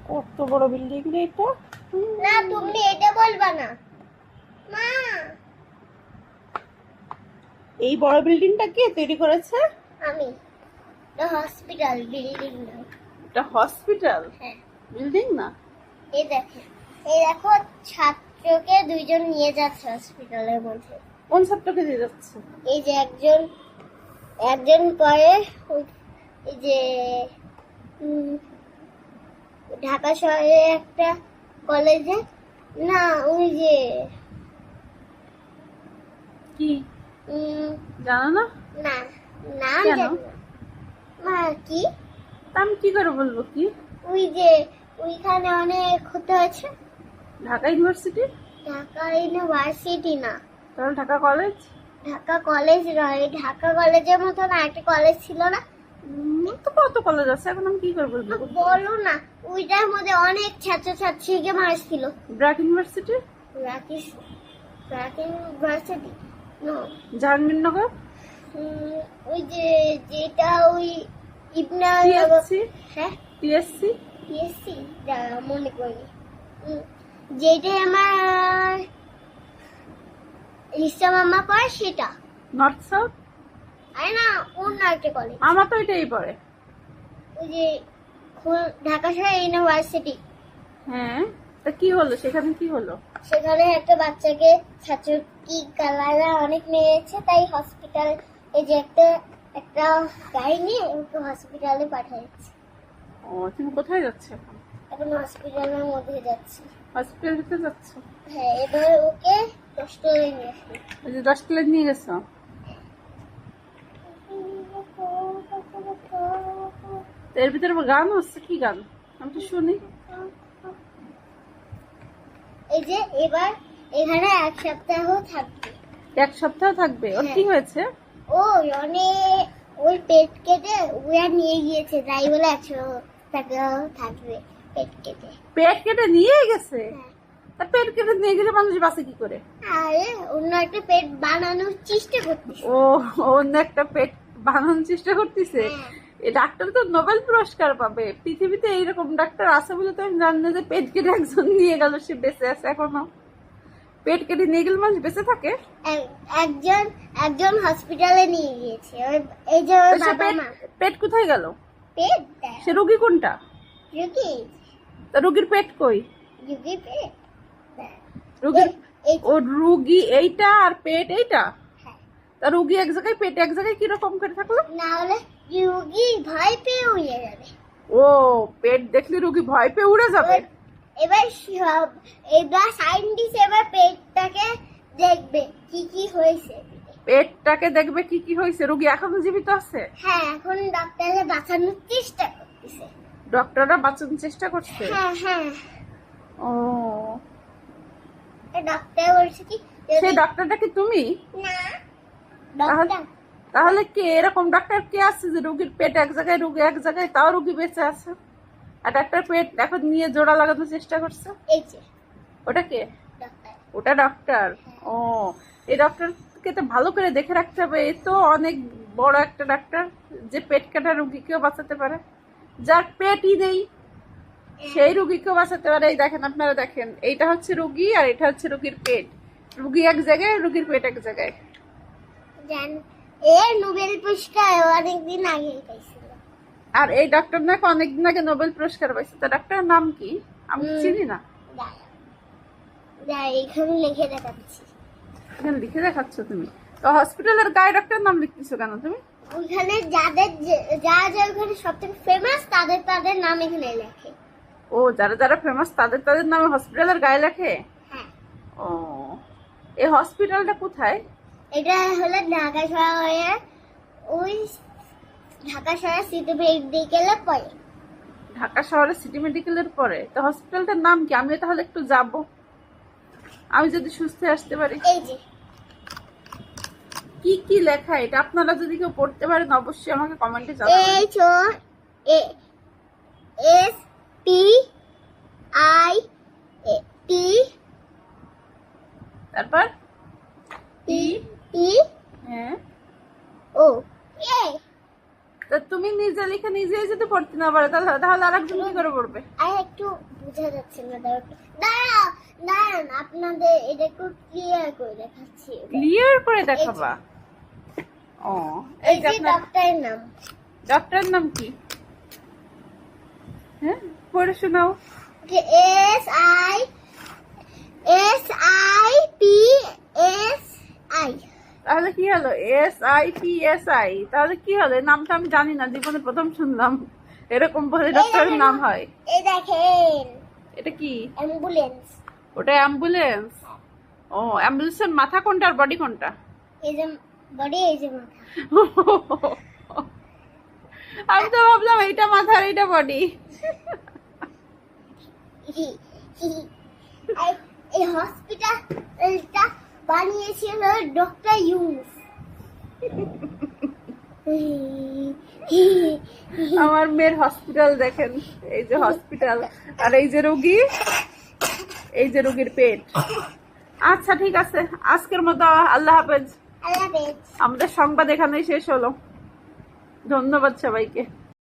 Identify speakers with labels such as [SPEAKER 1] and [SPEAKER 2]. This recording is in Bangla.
[SPEAKER 1] কত বড় বিল্ডিং রে এটা।
[SPEAKER 2] না তুমি এটা বলবা না মা।
[SPEAKER 1] এই বড় বিল্ডিংটা কে তৈরি করেছে?
[SPEAKER 2] আমি। এটা হসপিটাল বিল্ডিং না।
[SPEAKER 1] এটা হসপিটাল
[SPEAKER 2] হ্যাঁ
[SPEAKER 1] বিল্ডিং না।
[SPEAKER 2] এই দেখো ছাত্রকে দুইজন নিয়ে যাচ্ছে হসপিটালের মধ্যে।
[SPEAKER 1] কোন ছাত্রকে দিয়ে যাচ্ছে?
[SPEAKER 2] এই যে একজন পরে এই যে ঢাকা শহরে একটা কলেজে না ওই যে
[SPEAKER 1] কি জানো না?
[SPEAKER 2] না নাম
[SPEAKER 1] কেন?
[SPEAKER 2] জানি না মা। কি
[SPEAKER 1] তা আমি কি করে বলবো কি?
[SPEAKER 2] ওই যে ওইখানে অনেক হতে হয়েছে।
[SPEAKER 1] ঢাকা ইউনিভার্সিটি?
[SPEAKER 2] ঢাকা ইউনিভার্সিটি না,
[SPEAKER 1] তাহলে ঢাকা কলেজ?
[SPEAKER 2] ঢাকা কলেজ নয়। ঢাকা কলেজের মতো না একটা কলেজ ছিল না?
[SPEAKER 1] তো কত কলেজ আছে, এখন আমি কি করে বলবো?
[SPEAKER 2] বলো না। ওইটার মধ্যে অনেক ছাত্রছাত্রীকে মারছিল।
[SPEAKER 1] BRAC university?
[SPEAKER 2] BRAC university no.
[SPEAKER 1] Jahangirnagar?
[SPEAKER 2] ওই যে যেটা ওই ইবনা
[SPEAKER 1] টিএসসি?
[SPEAKER 2] হ্যাঁ
[SPEAKER 1] টিএসসি?
[SPEAKER 2] পিএসসি মনে করি। যেটা আমার রিসা মামা পড়ে সেটা।
[SPEAKER 1] North south?
[SPEAKER 2] আরে না অন্য একটা কলেজ।
[SPEAKER 1] আমার তো এটাই পড়ে।
[SPEAKER 2] ওই যে ঢাকা শহর ইউনিভার্সিটি।
[SPEAKER 1] হ্যাঁ, তা কি হলো সেখানে? কি হলো?
[SPEAKER 2] সেখানে একটা বাচ্চাকে ছাত্র কি কালারা অনেক মেরেছে, তাই হসপিটাল এই যে একটা গাড়ি নিয়ে ওকে হসপিটালে পাঠিয়েছে।
[SPEAKER 1] ও, তুমি কোথায় যাচ্ছে এখন?
[SPEAKER 2] এখন হসপিটালের মধ্যে যাচ্ছি।
[SPEAKER 1] হসপিটাল দিতে যাচ্ছ?
[SPEAKER 2] হ্যাঁ এবার ওকে হোস্টেলে নিয়ে আসি।
[SPEAKER 1] ওই যে 10 প্লেট নিয়ে গেছো? তো এর ভিতরে গান হচ্ছে, কি গান? আমি তো শুনি।
[SPEAKER 2] এই যে এবার এখানে 1 সপ্তাহ থাকবে।
[SPEAKER 1] 1 সপ্তাহ থাকবে? ওর
[SPEAKER 2] হ্যাঁ।
[SPEAKER 1] কি হয়েছে?
[SPEAKER 2] ও অনেক ওই পেট কেটে ওরা নিয়ে গিয়েছে, তাই বলে 1 সপ্তাহ থাকবে পেট কেটে।
[SPEAKER 1] পেট কেটে নিয়ে গেছে?
[SPEAKER 2] হ্যাঁ।
[SPEAKER 1] তা পেট কেটে নিয়ে গেলে মানুষ বাঁচে কি করে?
[SPEAKER 2] আরে অন্য একটা পেট বানানোর চেষ্টা করতেছে।
[SPEAKER 1] ও, অন্য একটা পেট বানানোর চেষ্টা করতেছে?
[SPEAKER 2] হ্যাঁ।
[SPEAKER 1] এই ডাক্তার তো নোবেল পুরস্কার পাবে। পৃথিবীতে এইরকম ডাক্তার আছে বলে তো আমি জানি না যে পেট কেটে একজন নিয়ে গেল সে বেঁচে আছে এখনো। পেট কেটে নিয়ে গেলে মানুষ বেঁচে থাকে?
[SPEAKER 2] একজন হসপিটালে নিয়ে গিয়েছে। এই যে ওর
[SPEAKER 1] তো সে
[SPEAKER 2] বাবা মা।
[SPEAKER 1] পেট কোথায় গেল?
[SPEAKER 2] পেট
[SPEAKER 1] সে রোগী কোনটা?
[SPEAKER 2] রুগী
[SPEAKER 1] তা রোগীর পেট কই?
[SPEAKER 2] রুগী পেট
[SPEAKER 1] রোগীর
[SPEAKER 2] এই
[SPEAKER 1] ও রোগী এইটা আর পেট এইটা?
[SPEAKER 2] হ্যাঁ।
[SPEAKER 1] তা রোগী এক জায়গায় পেট এক জায়গায় কিরকম করে থাকলো?
[SPEAKER 2] না হলে রুগী ভয় পেয়ে উড়ে যাবে।
[SPEAKER 1] ও, পেট দেখলে রোগী ভয় পেয়ে উড়ে যাবে?
[SPEAKER 2] এবার সায়েন্টিস্ট এবার পেটটাকে দেখবে কি কি হয়েছে।
[SPEAKER 1] পেটটাকে দেখবে কি কি হয়েছে। রোগী এখনো জীবিত আছে?
[SPEAKER 2] হ্যাঁ এখন ডাক্তাররা বাঁচানোর চেষ্টা করতেছে।
[SPEAKER 1] ডক্টররা বাঁচানোর চেষ্টা করছে?
[SPEAKER 2] হ্যাঁ হ্যাঁ।
[SPEAKER 1] ও,
[SPEAKER 2] ডাক্তার বলছে কি
[SPEAKER 1] সেই ডাক্তারটা কি তুমি?
[SPEAKER 2] না ডাক্তার
[SPEAKER 1] তাহলে কে এরকম ডাক্তার কে আছে যে রোগীর পেট এক জায়গায় রোগী এক জায়গায়, তাও রোগী বেঁচে আছে? আর ডাক্তার পেট এখন নিয়ে জোড়া লাগানোর চেষ্টা করছে?
[SPEAKER 2] এই যে
[SPEAKER 1] ওটা কে?
[SPEAKER 2] ডাক্তার।
[SPEAKER 1] ওটা ডক্টর? ও, এই ডক্টরকে তো ভালো করে দেখে রাখতে হবে। এই তো অনেক বড় একটা ডাক্তার যে পেট কাটা রোগীকেও বাঁচাতে পারে। যার পেটই নেই সেই রোগীকেও বাঁচাতে পারে। এই দেখেন, আপনারা দেখেন, এইটা হচ্ছে রোগী আর এটা হচ্ছে রোগীর পেট। রোগী এক জায়গায়, রোগীর পেট এক জায়গায়।
[SPEAKER 2] জান নোবেল পুরস্কার অনেকদিন আগে পাইছিল।
[SPEAKER 1] আর এই ডাক্তার নাকি অনেকদিন আগে নোবেল পুরস্কার পাইছে। তা ডাক্তারের নাম কি? আমি চিনি না।
[SPEAKER 2] এখানে লিখে দেখাচ্ছি।
[SPEAKER 1] এখানে লিখে দেখাচ্ছ তুমি? তো হসপিটালের গায়ে ডাক্তারের নাম লিখতেছো কেন তুমি?
[SPEAKER 2] ওইখানে যাদের যা ওখানে সবথেকে ফেমাস তাদের নাম এখানে লেখে।
[SPEAKER 1] ও, যারা যারা ফেমাস তাদের নামে হসপিটালের গায়ে লেখে?
[SPEAKER 2] হ্যাঁ।
[SPEAKER 1] ও, এই হসপিটালটা কোথায়?
[SPEAKER 2] এটা হলো ঢাকা শহরে, ওই ঢাকা শহরে সিটি মেডিকেলে পড়ে।
[SPEAKER 1] ঢাকা শহরের সিটি মেডিকেলের পরে? তো হসপিটালটার নাম কি? আমি তাহলে একটু যাব, আমি যদি সুস্থ আসতে পারি।
[SPEAKER 2] এই যে
[SPEAKER 1] কি কি লেখা এটা? আপনারা যদি কেউ পড়তে পারেন অবশ্যই আমাকে কমেন্টে জানাবেন।
[SPEAKER 2] HOSPIT
[SPEAKER 1] তারপর
[SPEAKER 2] E
[SPEAKER 1] হ্যাঁ।
[SPEAKER 2] O
[SPEAKER 1] তা তুমি নিজে লিখে নিজেই যদি পড়তে না পারে তাহলে তাহলে আর একজন কি করে পড়বে?
[SPEAKER 2] আর একটু বোঝা যাচ্ছে না, দাঁড়াও দাঁড়ান, আপনাদের এটা একটু ক্লিয়ার করে দেখাচ্ছি।
[SPEAKER 1] ক্লিয়ার করে দেখাবা? ও,
[SPEAKER 2] এই
[SPEAKER 1] এই যে
[SPEAKER 2] যে
[SPEAKER 1] আপনার
[SPEAKER 2] ডক্টরের নাম,
[SPEAKER 1] ডক্টরের নাম কি? হ্যাঁ, পড়ে শোনাও।
[SPEAKER 2] S I P S I.
[SPEAKER 1] তাহলে কি হলো? SIPSI, তাহলে কি হলো? এই নামটা আমি জানি না, জীবনে প্রথম শুনলাম এরকম বলে ডক্টরের নাম হয়।
[SPEAKER 2] এই দেখেন,
[SPEAKER 1] এটা কি?
[SPEAKER 2] অ্যাম্বুলেন্স।
[SPEAKER 1] ওটা অ্যাম্বুলেন্স? ও, অ্যাম্বুলেন্সের মাথা কোনটা আর বডি কোনটা?
[SPEAKER 2] এই যে বডি, এই যে মাথা।
[SPEAKER 1] আমি তো ভাবলাম এইটা মাথা আর এইটা বডি।
[SPEAKER 2] এই হসপিটালটা বানিয়েছিল ডক্টর ইউনুস।
[SPEAKER 1] আমার মেয়ের হসপিটাল দেখেন, এই যে হসপিটাল, আর এই যে রোগী, এই যে রোগীর পেট। আচ্ছা ঠিক আছে, আজকের মতো আল্লাহ হাফেজ।
[SPEAKER 2] আল্লাহ হাফেজ।
[SPEAKER 1] আমাদের সংবাদ এখানেই শেষ হলো। ধন্যবাদ সবাইকে।